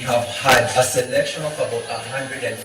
have had a selection of about 100.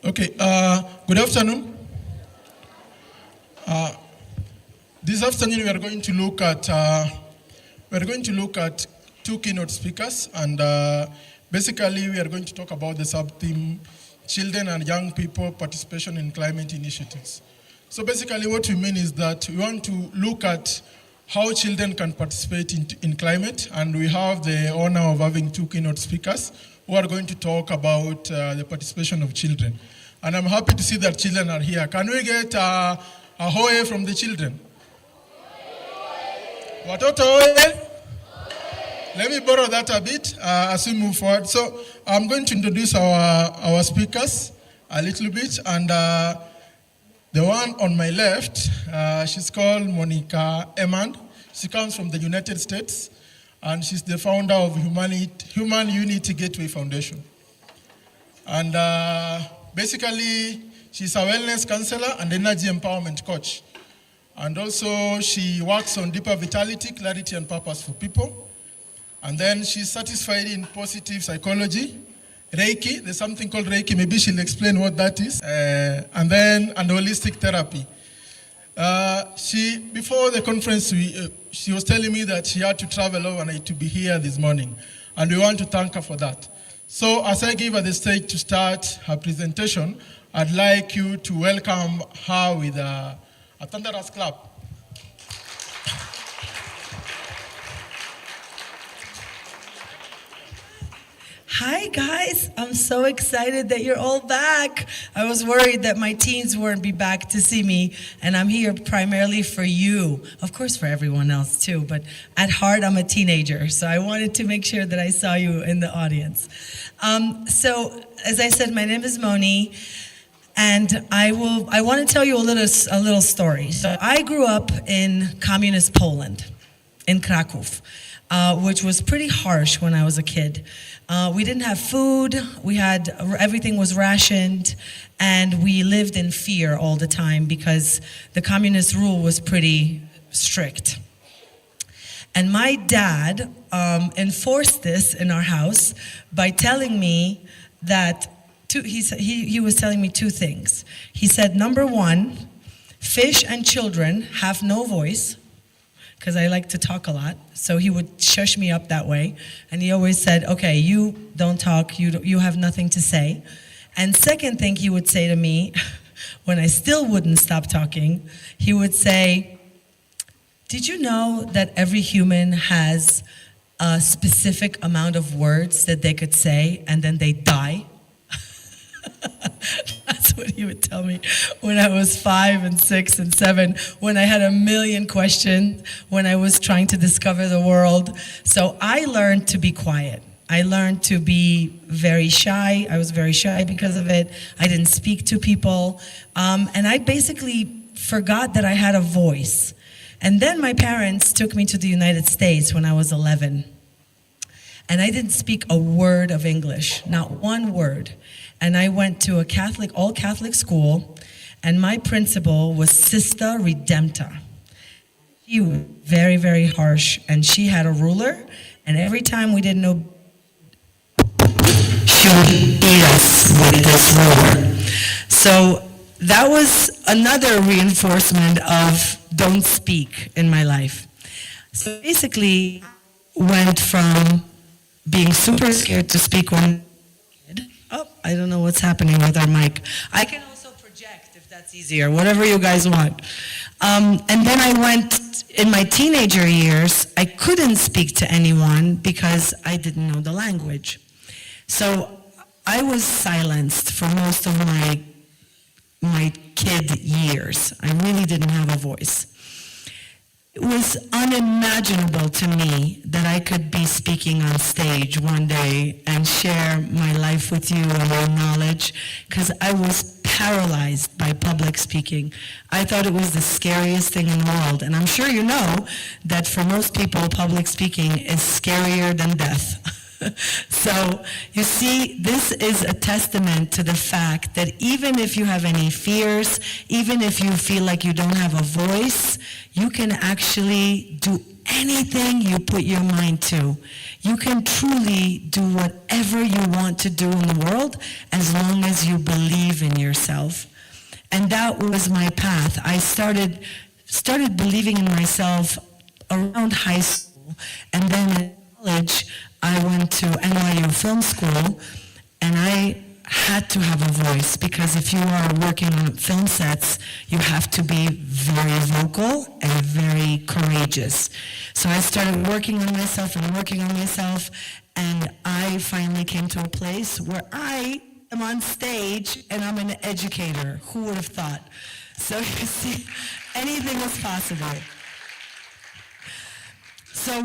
Okay, good afternoon. This afternoon we are going to look at two keynote speakers, and basically we are going to talk about the sub-theme children and young people participation in climate initiatives. So basically what we mean is that we want to look at how children can participate in climate, and we have the honor of having two keynote speakers who are going to talk about the participation of children. And I'm happy to see that children are here. Can we get a hoye from the children? Watoto hoye? Let me borrow that a bit as we move forward. So I'm going to introduce our speakers a little bit, and the one on my left, she's called Monica Emand. She comes from the United States, and she's the founder of Human Unity Gateway Foundation. And basically, she's a wellness counselor and energy empowerment coach. And also, she works on deeper vitality, clarity, and purpose for people. And then she's certified in positive psychology, Reiki. There's something called Reiki. Maybe she'll explain what that is. And holistic therapy. Before the conference, she was telling me that she had to travel overnight to be here this morning. And we want to thank her for that. So as I give her the stage to start her presentation, I'd like you to welcome her with a thunderous clap. Hi guys, I'm so excited that you're all back. I was worried that my teens wouldn't be back to see me, and I'm here primarily for you. Of course for everyone else too, but at heart I'm a teenager, so I wanted to make sure that I saw you in the audience. So as I said, my name is Moni, and I want to tell you a little story. So I grew up in communist Poland, in Krakow, which was pretty harsh when I was a kid. We didn't have food, everything was rationed, and we lived in fear all the time because the communist rule was pretty strict. And my dad enforced this in our house by telling me that, he was telling me two things. He said, number one, fish and children have no voice. because I like to talk a lot. So he would shush me up that way. And he always said, okay, you don't talk, you have nothing to say. And second thing he would say to me, when I still wouldn't stop talking, he would say, did you know that every human has a specific amount of words that they could say and then they die? That's what he would tell me when I was 5 and 6 and 7, when I had a million questions, when I was trying to discover the world. So I learned to be quiet. I learned to be very shy. I was very shy because of it. I didn't speak to people. And I basically forgot that I had a voice. And then my parents took me to the United States when I was 11. And I didn't speak a word of English, not one word. And I went to a Catholic, all Catholic school, and my principal was Sister Redempta. She was very, very harsh, and she had a ruler, and every time we didn't know, she would beat us with this ruler. So that was another reinforcement of don't speak in my life. So basically, went from being super scared to speak one. Oh, I don't know what's happening with our mic. I can also project if that's easier, whatever you guys want. And then I went, in my teenager years, I couldn't speak to anyone because I didn't know the language. So I was silenced for most of my kid years. I really didn't have a voice. It was unimaginable to me that I could be speaking on stage one day and share my life with you and my knowledge, because I was paralyzed by public speaking. I thought it was the scariest thing in the world. And I'm sure you know that for most people, public speaking is scarier than death. So, you see, this is a testament to the fact that even if you have any fears, even if you feel like you don't have a voice, you can actually do anything you put your mind to. You can truly do whatever you want to do in the world as long as you believe in yourself. And that was my path. I started believing in myself around high school, and then in college, I went to NYU Film School, and I had to have a voice, because if you are working on film sets, you have to be very vocal and very courageous. So I started working on myself, and I finally came to a place where I am on stage and I'm an educator. Who would have thought? So you see, anything is possible. So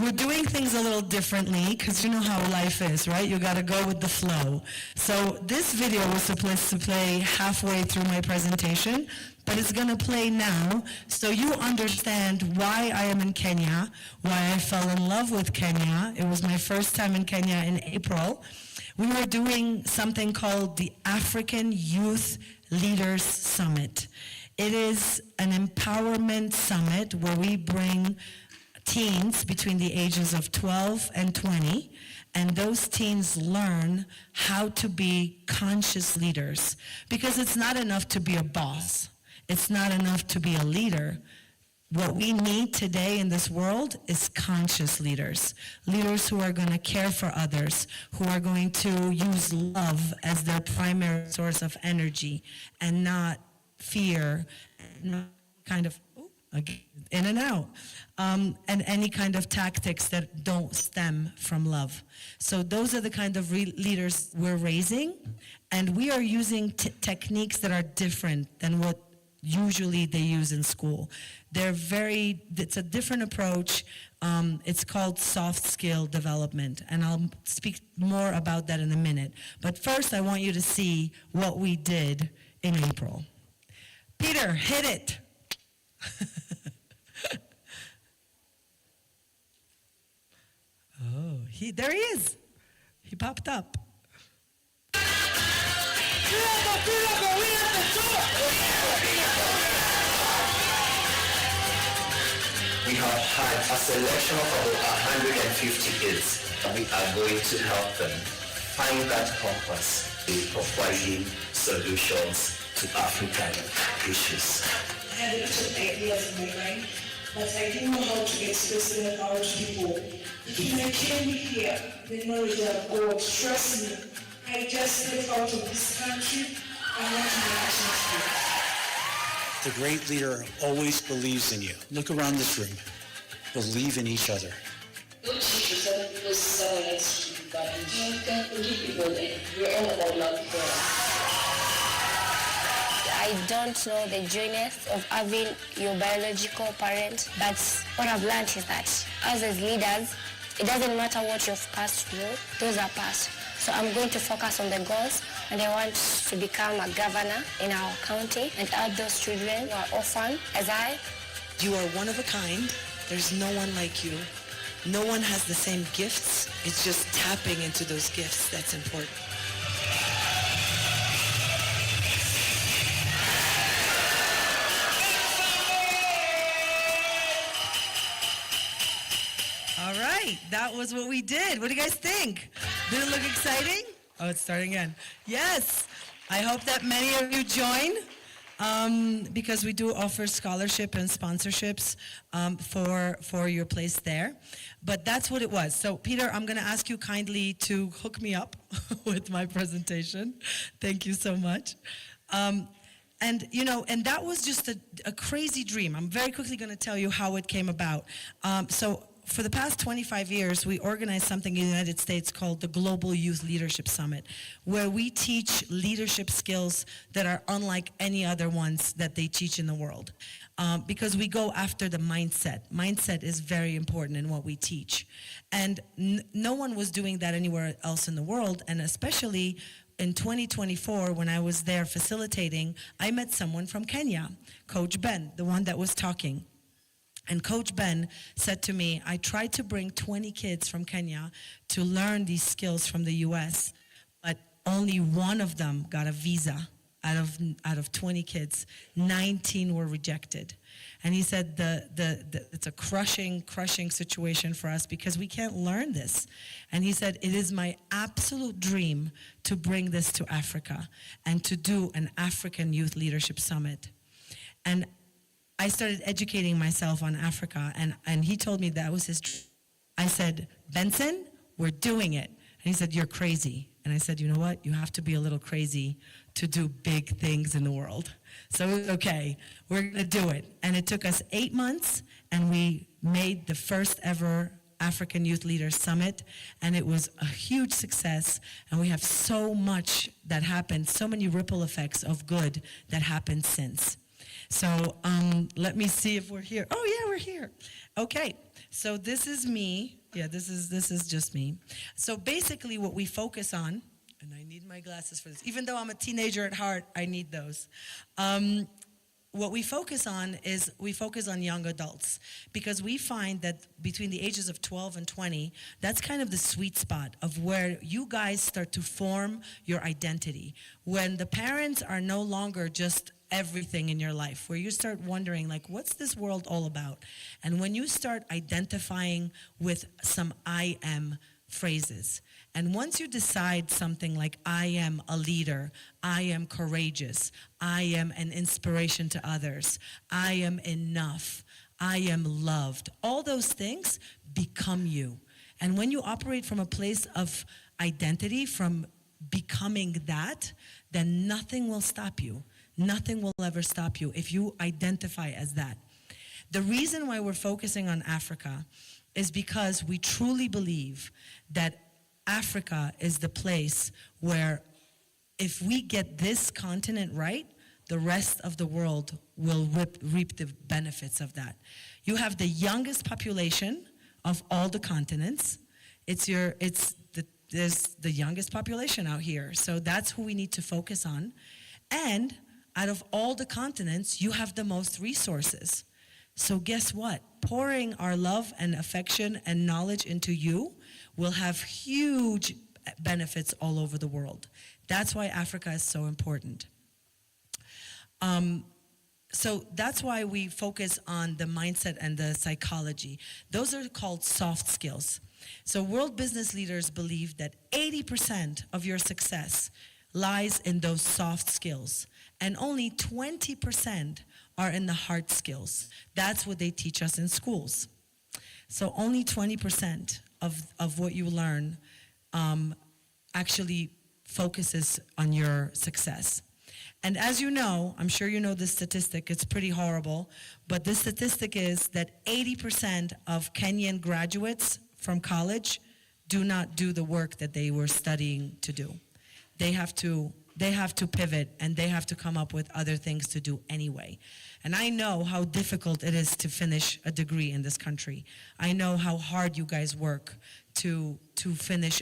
we're doing things a little differently, because you know how life is, right? You gotta go with the flow. So this video was supposed to play halfway through my presentation, but it's gonna play now, so you understand why I am in Kenya, why I fell in love with Kenya. It was my first time in Kenya in April. We were doing something called the African Youth Leaders Summit. It is an empowerment summit where we bring teens between the ages of 12 and 20, and those teens learn how to be conscious leaders. Because it's not enough to be a boss. It's not enough to be a leader. What we need today in this world is conscious leaders. Leaders who are going to care for others, who are going to use love as their primary source of energy, and not fear, and not kind of, in and out. And any kind of tactics that don't stem from love. So those are the kind of leaders we're raising, and we are using techniques that are different than what usually they use in school. It's a different approach. It's called soft skill development, and I'll speak more about that in a minute. But first, I want you to see what we did in April. Peter, hit it. Oh, there he is. He popped up. We have had a selection of about 150 kids, and we are going to help them find that compass in providing solutions to African issues. but I didn't know how to express them out to people. If I came here, the knowledge of God, trust me, I just left out of this country. I want to make a change. The great leader always believes in you. Look around this room. Believe in each other. Don't cheat yourself because someone else should be bad. You can forgive people and we're all about love. I don't know the joyness of having your biological parent, but what I've learned is that us as leaders, it doesn't matter what you've passed through, those are past. So I'm going to focus on the goals, and I want to become a governor in our county and help those children who are orphaned as I. You are one of a kind. There's no one like you. No one has the same gifts. It's just tapping into those gifts that's important. All right, that was what we did. What do you guys think? Did it look exciting? Oh, it's starting again. Yes, I hope that many of you join. Because we do offer scholarship and sponsorships for your place there. But that's what it was. So Peter, I'm going to ask you kindly to hook me up with my presentation. Thank you so much. And that was just a crazy dream. I'm very quickly going to tell you how it came about. So for the past 25 years, we organized something in the United States called the Global Youth Leadership Summit, where we teach leadership skills that are unlike any other ones that they teach in the world. Because we go after the mindset. Mindset is very important in what we teach. And no one was doing that anywhere else in the world, and especially in 2024, when I was there facilitating, I met someone from Kenya, Coach Ben, the one that was talking. And Coach Ben said to me, I tried to bring 20 kids from Kenya to learn these skills from the US, but only one of them got a visa out of 20 kids. 19 were rejected. And he said it's a crushing situation for us because we can't learn this. And he said, it is my absolute dream to bring this to Africa and to do an African Youth Leadership Summit. And I started educating myself on Africa, and he told me that was his dream. I said, Benson, we're doing it. And he said, you're crazy. And I said, you know what? You have to be a little crazy to do big things in the world. So it was okay. We're going to do it. And it took us 8 months, and we made the first ever African Youth Leaders Summit, and it was a huge success, and we have so much that happened, so many ripple effects of good that happened since. So let me see if we're here. Oh yeah, we're here. Okay, so this is me. Yeah, this is just me. So basically what we focus on, and I need my glasses for this. Even though I'm a teenager at heart, I need those. What we focus on is we focus on young adults because we find that between the ages of 12 and 20, that's kind of the sweet spot of where you guys start to form your identity. When the parents are no longer just everything in your life, where you start wondering, like, what's this world all about? And when you start identifying with some I am phrases, and once you decide something like, I am a leader, I am courageous, I am an inspiration to others, I am enough, I am loved, all those things become you. And when you operate from a place of identity, from becoming that, then nothing will stop you. Nothing will ever stop you if you identify as that. The reason why we're focusing on Africa is because we truly believe that Africa is the place where if we get this continent right, the rest of the world will reap the benefits of that. You have the youngest population of all the continents. There's the youngest population out here. So that's who we need to focus on. And out of all the continents, you have the most resources. So guess what? Pouring our love and affection and knowledge into you will have huge benefits all over the world. That's why Africa is so important. So that's why we focus on the mindset and the psychology. Those are called soft skills. So world business leaders believe that 80% of your success lies in those soft skills, and only 20% are in the hard skills. That's what they teach us in schools. So only 20% of what you learn actually focuses on your success. And as you know, I'm sure you know this statistic, it's pretty horrible, but this statistic is that 80% of Kenyan graduates from college do not do the work that they were studying to do. They have to pivot, and they have to come up with other things to do anyway. And I know how difficult it is to finish a degree in this country. I know how hard you guys work to finish